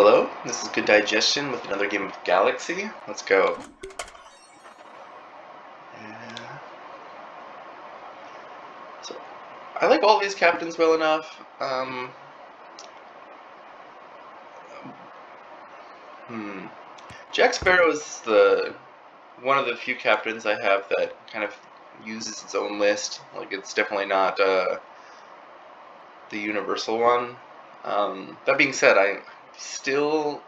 Hello, this is Good Digestion with another game of Galaxy. Let's go. So, I like all these captains well enough. Jack Sparrow is one of the few captains I have that kind of uses its own list. Like, it's definitely not the universal one. That being said, I'm still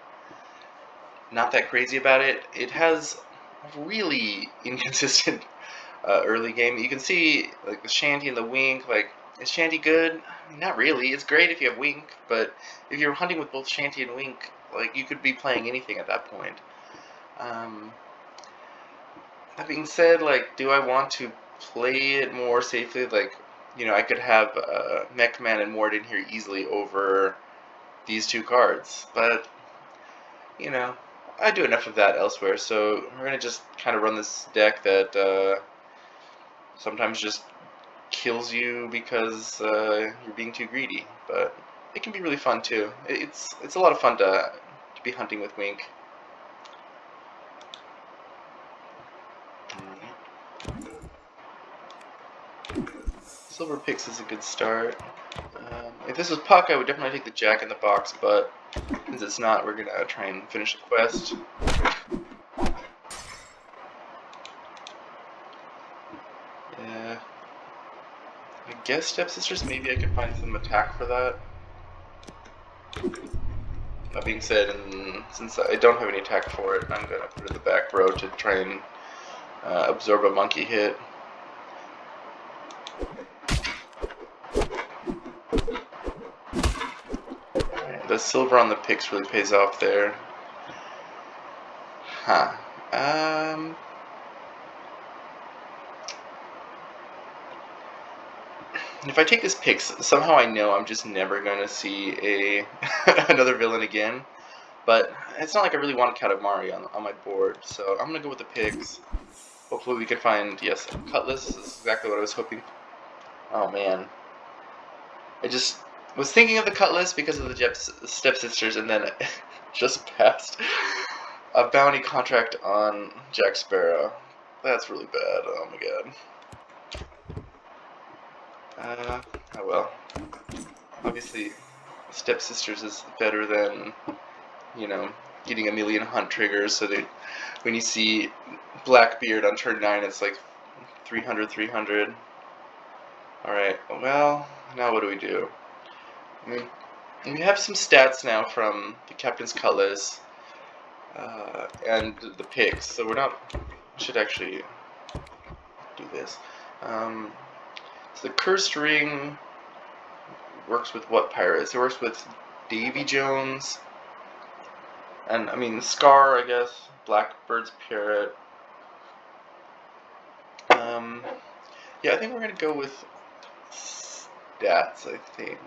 not that crazy about it. It has a really inconsistent early game. You can see like the Shanty and the Wink. Like, is Shanty good? Not really. It's great if you have Wink, but if you're hunting with both Shanty and Wink, like, you could be playing anything at that point. That being said, like, do I want to play it more safely? Like, I could have Mechman and Mort in here easily over these two cards, but I do enough of that elsewhere, so we're gonna just kind of run this deck that sometimes just kills you because you're being too greedy, but it can be really fun too. It's a lot of fun to be hunting with Wink. Silver Pix is a good start. If this was Puck, I would definitely take the Jack in the box, but since it's not, we're gonna try and finish the quest. Yeah. I guess Stepsisters, maybe I could find some attack for that. That being said, and since I don't have any attack for it, I'm gonna put it in the back row to try and absorb a monkey hit. The silver on the picks really pays off there. Huh. If I take this pick, somehow I know I'm just never going to see another villain again. But it's not like I really want Katamari on my board, so I'm going to go with the picks. Hopefully we can find, yes, Cutlass. This is exactly what I was hoping. Oh man. I just was thinking of the Cutlass because of the Stepsisters, and then just passed a bounty contract on Jack Sparrow. That's really bad. Oh my god. Oh well. Obviously, Stepsisters is better than, getting a million hunt triggers, so that when you see Blackbeard on turn 9, it's like 300, 300. Alright, well, now what do we do? I mean, we have some stats now from the Captain's Cutlass and the picks, so should actually do this. So the Cursed Ring works with what pirates? It works with Davy Jones, and I mean Scar, I guess, Blackbird's Parrot. Yeah, I think we're gonna go with stats. I think.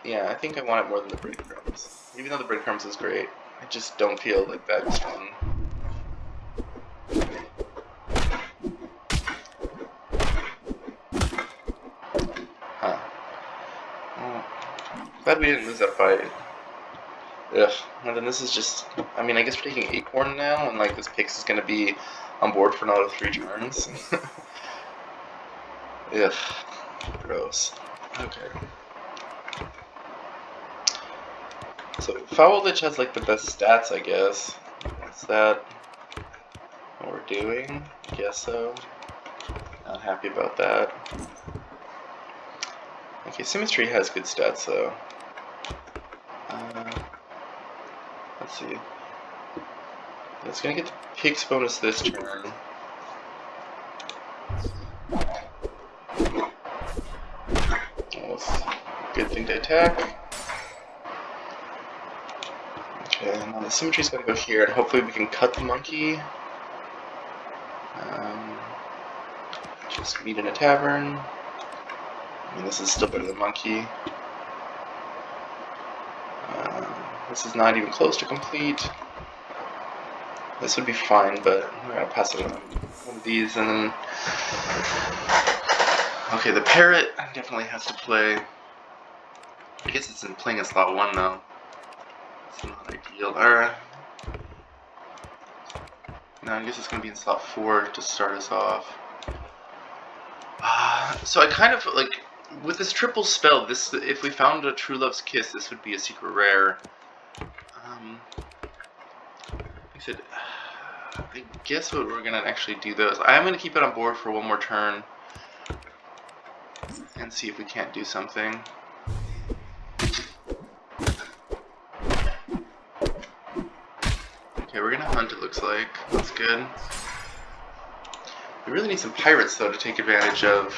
I think I want it more than the breadcrumbs. Even though the breadcrumbs is great, I just don't feel like that's fun. Glad we didn't lose that fight. Ugh. And then this is just, I mean, I guess we're taking Acorn now, and like this Pix is gonna be on board for another 3 turns. Ugh. Gross. Okay. So Foul Lich has like the best stats, I guess. Is that what we're doing? I guess so. Not happy about that. Okay, Symmetry has good stats though. Let's see. It's gonna get the Pix bonus this turn. Well, it's a good thing to attack. Okay, now the Symmetry's gonna go here, and hopefully we can cut the monkey. Just meet in a tavern. I mean, this is still better than monkey. This is not even close to complete. This would be fine, but we're gonna pass it on one of these, and then okay, the parrot definitely has to play. I guess it's playing in slot 1 though. It's not ideal. Or no, I guess it's gonna be in slot 4 to start us off. So I kind of like with this triple spell. This, if we found a True Love's Kiss, this would be a secret rare. Like I said, I guess what we're gonna actually do though is I'm gonna keep it on board for one more turn and see if we can't do something. Okay, we're gonna hunt, it looks like. That's good. We really need some pirates though to take advantage of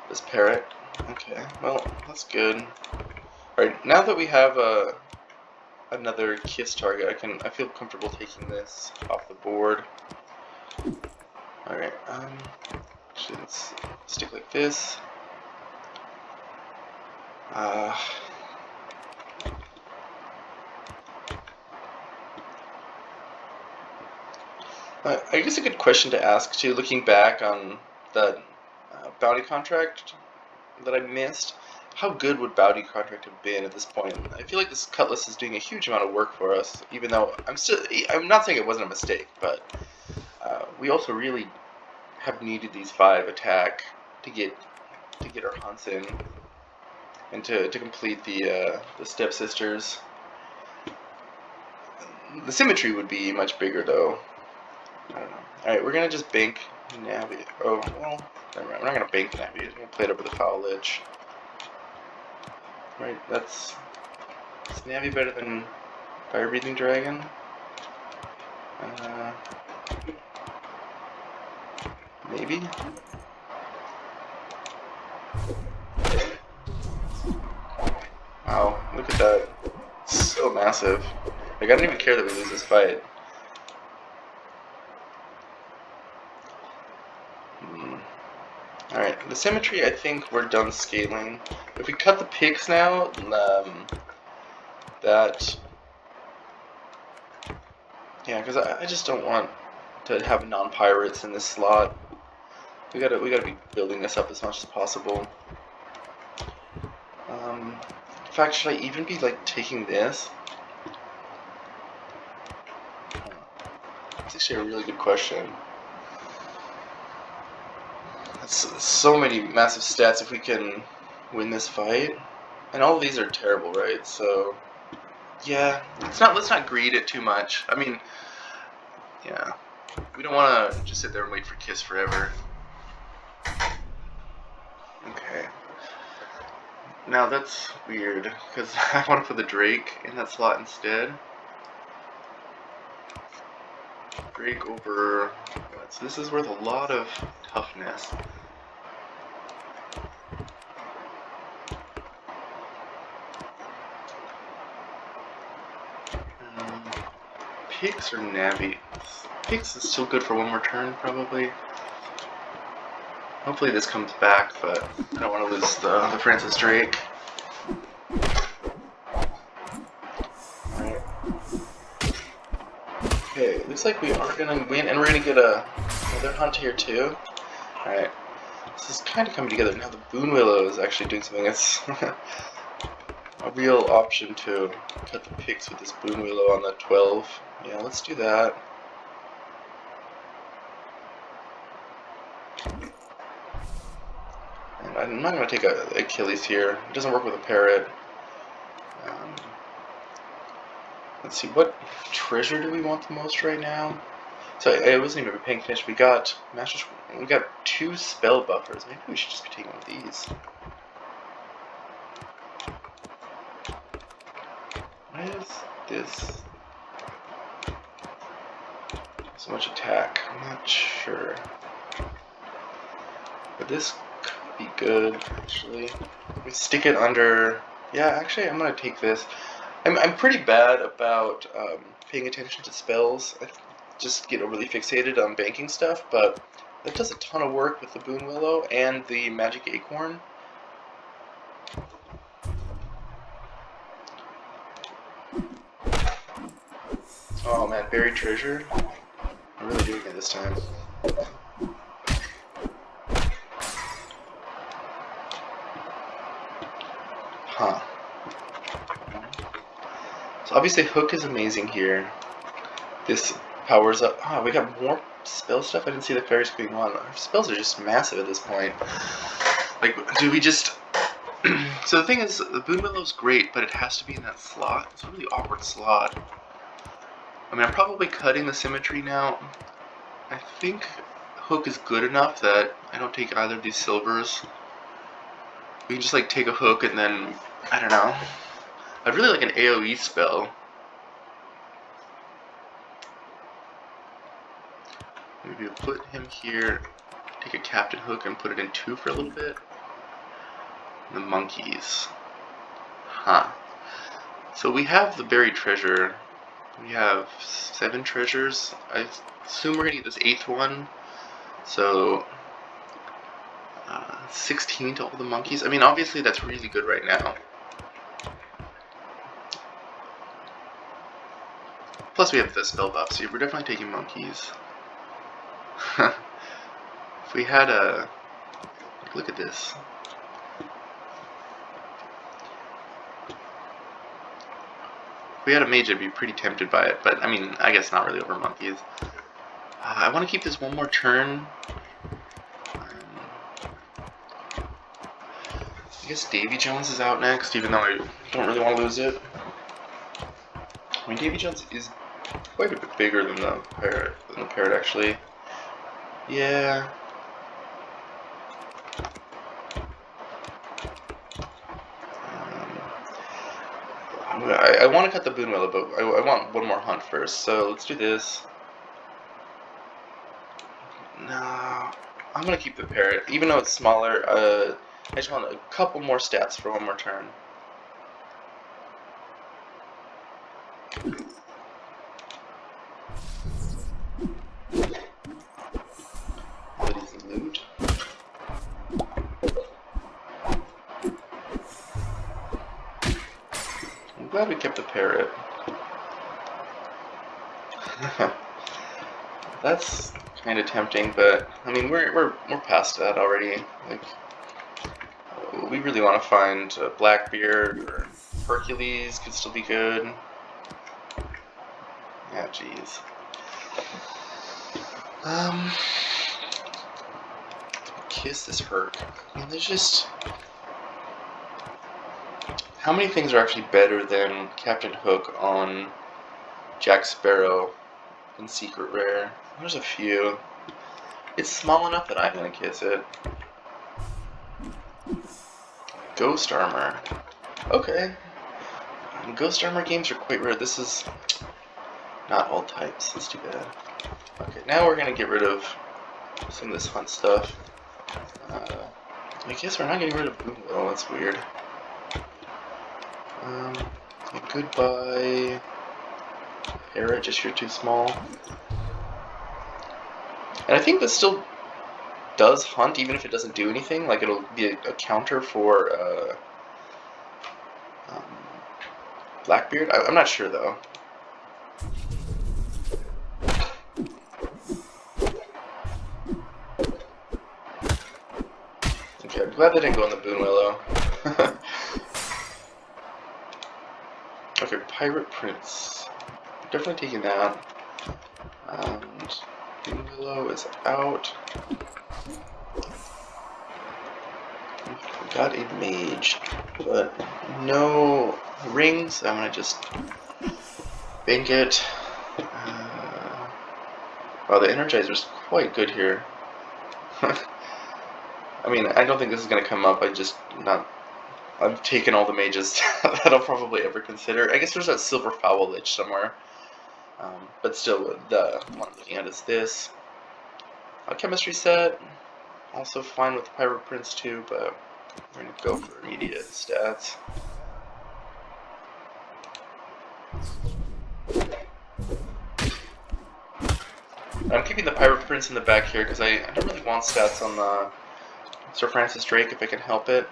this parrot. Okay, well, that's good. Alright, now that we have another kiss target, I feel comfortable taking this off the board. Alright, actually let's stick like this. I guess a good question to ask too, looking back on that bounty contract that I missed, how good would bounty contract have been at this point? I feel like this cutlass is doing a huge amount of work for us, even though I'm not saying it wasn't a mistake, but we also really have needed these 5 attack to get our hunts in and to complete the stepsisters. The symmetry would be much bigger though. I don't know. Alright, we're gonna just bank Navi. Oh, well, never mind. We're not gonna bank Navi. We're gonna play it over the Foul Lich. Right, is Navi better than Fire Breathing Dragon? Maybe? Wow, look at that. It's so massive. Like, I don't even care that we lose this fight. Alright, the symmetry, I think we're done scaling. If we cut the picks now, yeah, because I just don't want to have non-pirates in this slot. We gotta be building this up as much as possible. In fact, should I even be like taking this? It's actually a really good question. So many massive stats if we can win this fight, and all of these are terrible, right? So yeah, let's not greed it too much. I mean, yeah, we don't want to just sit there and wait for Kiss forever. Okay, now that's weird because I want to put the Drake in that slot instead. Drake over, so this is worth a lot of toughness. Pix or Navi? Pix is still good for one more turn, probably. Hopefully this comes back, but I don't want to lose the Francis Drake. Alright. Okay, looks like we are going to win, and we're going to get another hunt here too. Alright, this is kind of coming together. Now the Boon Willow is actually doing something that's a real option to cut the picks with this Boon Willow on the 12. Yeah, let's do that. And I'm not going to take a Achilles here. It doesn't work with a parrot. Let's see, what treasure do we want the most right now? So I wasn't even paying attention. We got 2 spell buffers. Maybe we should just be taking one of these. Why is this so much attack? I'm not sure. But this could be good, actually. We stick it under... Yeah, actually, I'm going to take this. I'm pretty bad about paying attention to spells. I just get overly fixated on banking stuff, but that does a ton of work with the Boon Willow and the Magic Acorn. Oh man, buried treasure. I'm really doing it this time. Huh. So obviously Hook is amazing here. This powers up. Oh, we got more spell stuff? I didn't see the fairies going on. Our spells are just massive at this point. Like, do we just... So the thing is, the Boon Willow's great, but it has to be in that slot. It's a really awkward slot. I mean, I'm probably cutting the symmetry now. I think Hook is good enough that I don't take either of these silvers. We can just, like, take a Hook and then... I don't know. I'd really like an AoE spell. Maybe we'll put him here, take a Captain Hook and put it in 2 for a little bit. The monkeys. Huh. So we have the buried treasure. We have 7 treasures. I assume we're going to get this 8th one. So 16 to all the monkeys. I mean, obviously that's really good right now. Plus we have the spell buff, so we're definitely taking monkeys. If we had a... Look at this. If we had a mage, I'd be pretty tempted by it, but I mean, I guess not really over monkeys. I want to keep this one more turn. I guess Davy Jones is out next, even though I don't really want to lose it. I mean, Davy Jones is quite a bit bigger than the parrot actually. Yeah. I want to cut the Boon Willow, but I want one more hunt first, so let's do this. No, I'm going to keep the parrot. Even though it's smaller, I just want a couple more stats for one more turn. What is the loot? I'm glad we kept the parrot. That's kind of tempting, but I mean we're past that already. Like, we really want to find Blackbeard or Hercules could still be good. Yeah, jeez. Kiss this Herc. I mean, there's just... How many things are actually better than Captain Hook on Jack Sparrow in Secret Rare? There's a few. It's small enough that I'm gonna kiss it. Ghost Armor. Okay. Ghost Armor games are quite rare. This is not all types. That's too bad. Okay, now we're gonna get rid of some of this fun stuff. I guess we're not getting rid of Boon Willow. That's weird. Goodbye. Parrot, just you're too small. And I think this still does hunt, even if it doesn't do anything. Like, it'll be a counter for Blackbeard. I'm not sure, though. Okay, I'm glad they didn't go on the Boon Willow. Okay, Pirate Prince. Definitely taking that. And Boon Willow is out. We got a mage, but no rings. I'm gonna just bank it. Wow, the Energizer's quite good here. I mean, I don't think this is gonna come up. I've taken all the mages that I'll probably ever consider. I guess there's that Silver Fowl Lich somewhere. But still, the one I'm looking at is this. Chemistry set. Also fine with the Pirate Prince too, but we're going to go for immediate stats. I'm keeping the Pirate Prince in the back here because I don't really want stats on the Sir Francis Drake if I can help it.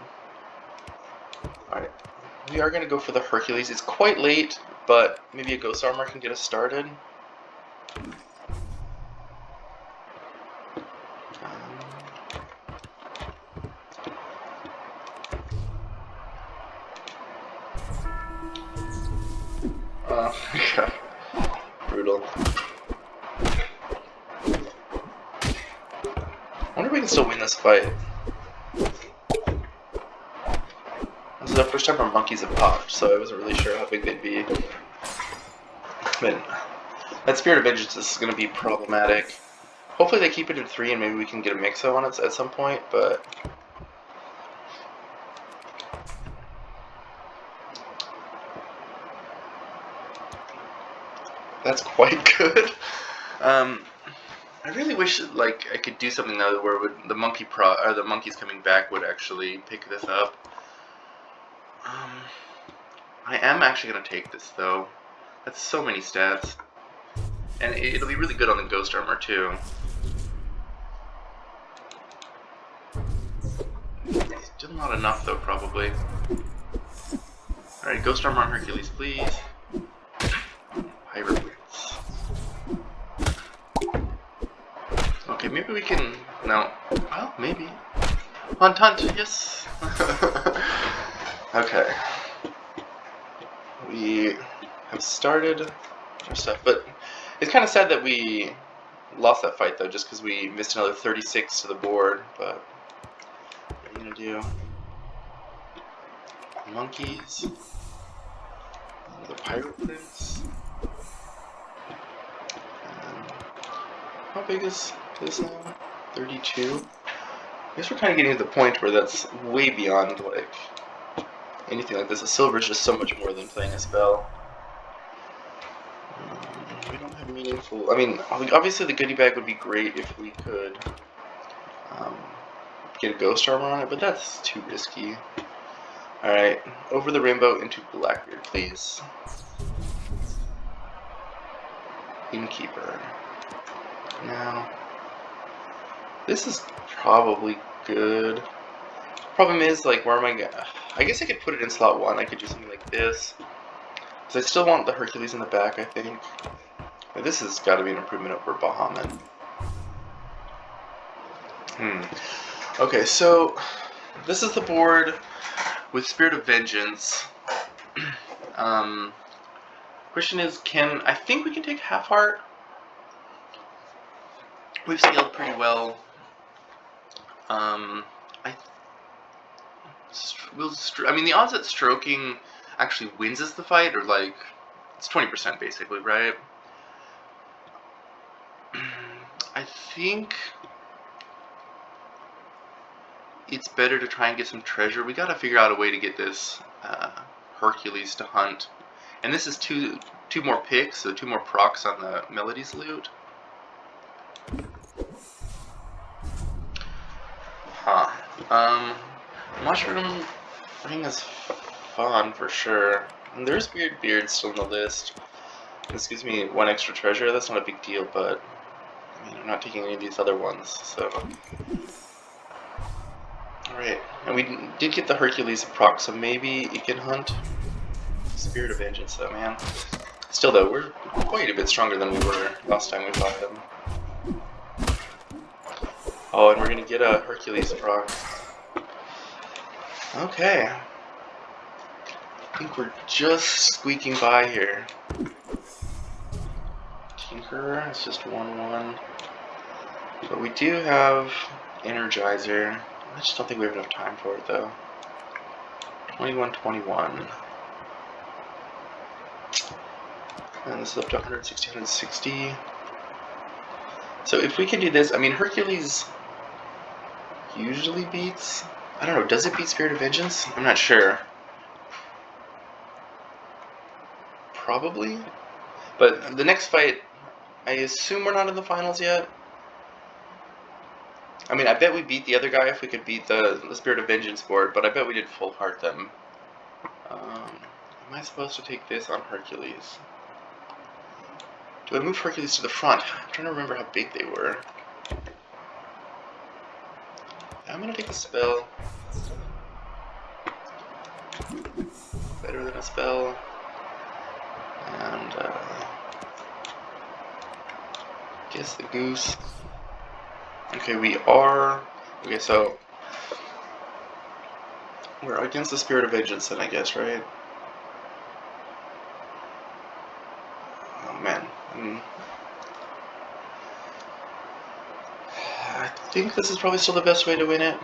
Alright, we are going to go for the Hercules. It's quite late, but maybe a Ghost Armor can get us started. God. Brutal. I wonder if we can still win this fight. This is the first time our monkeys have popped, so I wasn't really sure how big they'd be. But that Spirit of Vengeance is going to be problematic. Hopefully they keep it at 3 and maybe we can get a mix-up on it at some point, but... That's quite good. I really wish like I could do something though where the monkeys coming back would actually pick this up. I am actually gonna take this though. That's so many stats, and it'll be really good on the Ghost Armor too. Still not enough though, probably. All right, Ghost Armor on Hercules, please. Pirate Boots. Okay, maybe we can... No. Well, maybe. Hunt, yes! Okay. We have started our stuff, but it's kind of sad that we lost that fight, though, just because we missed another 36 to the board, but... What are you gonna do? Monkeys. Another Pirate Prince. How big is this now? 32? I guess we're kind of getting to the point where that's way beyond, like, anything like this. A silver is just so much more than playing a spell. We don't have meaningful... I mean, obviously the goodie bag would be great if we could get a Ghost Armor on it, but that's too risky. Alright, over the rainbow into Blackbeard, please. Innkeeper. Now, this is probably good. Problem is, like, where am I gonna... I guess I could put it in slot 1. I could do something like this. Because I still want the Hercules in the back, I think. But this has got to be an improvement over Bahamut. Okay, so this is the board with Spirit of Vengeance. Question is, I think we can take Half Heart. We've scaled pretty well. I mean, the odds that stroking actually wins us the fight are like, it's 20% basically, right? I think it's better to try and get some treasure. We gotta figure out a way to get this Hercules to hunt. And this is two more picks, so 2 more procs on the Melodies loot. Mushroom Ring is fun for sure. And there's Weird Beard still on the list. This gives me 1 extra treasure. That's not a big deal, but I mean, I'm not taking any of these other ones, so. Alright, and we did get the Hercules proc, so maybe it can hunt. Spirit of Vengeance, though, man. Still, though, we're quite a bit stronger than we were last time we fought them. Oh, and we're gonna get a Hercules proc. Okay. I think we're just squeaking by here. Tinkerer, it's just 1/1. But we do have Energizer. I just don't think we have enough time for it, though. 21-21. And this is up to 160, 160. So if we can do this, I mean, Hercules usually beats... I don't know, does it beat Spirit of Vengeance? I'm not sure. Probably. But the next fight, I assume we're not in the finals yet. I mean, I bet we beat the other guy if we could beat the Spirit of Vengeance board, but I bet we did full heart them. Am I supposed to take this on Hercules? Do I move Hercules to the front? I'm trying to remember how big they were. I'm gonna take a spell. Better than a spell. And, guess the goose. Okay, we are... Okay, so... We're against the Spirit of Vengeance then, I guess, right? think this is probably still the best way to win it.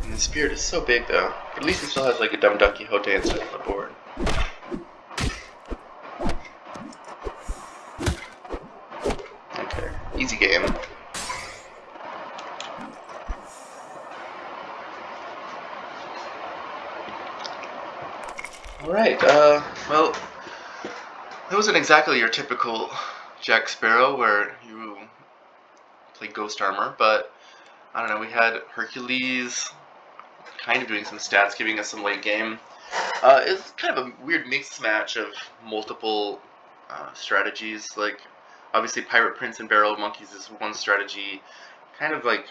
And the Spirit is so big though. At least it still has like a Dumb Duck Quixote and stuff on the board. Okay, easy game. Alright, well, it wasn't exactly your typical Jack Sparrow where you play Ghost Armor, but I don't know, we had Hercules kind of doing some stats, giving us some late game. It's kind of a weird mixed match of multiple strategies. Like, obviously, Pirate Prince and Barrel of Monkeys is one strategy. Kind of like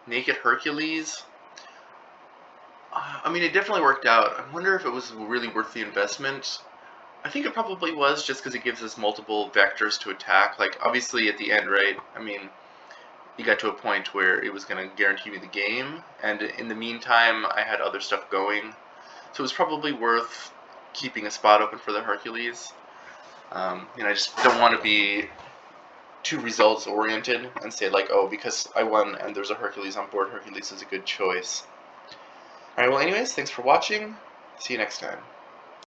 Naked Hercules. I mean, it definitely worked out. I wonder if it was really worth the investment. I think it probably was, just because it gives us multiple vectors to attack. Like, obviously, at the end, right? I mean, you got to a point where it was going to guarantee me the game, and in the meantime, I had other stuff going. So it was probably worth keeping a spot open for the Hercules. I just don't want to be too results oriented and say like, oh, because I won and there's a Hercules on board, Hercules is a good choice. Alright, well anyways, thanks for watching. See you next time.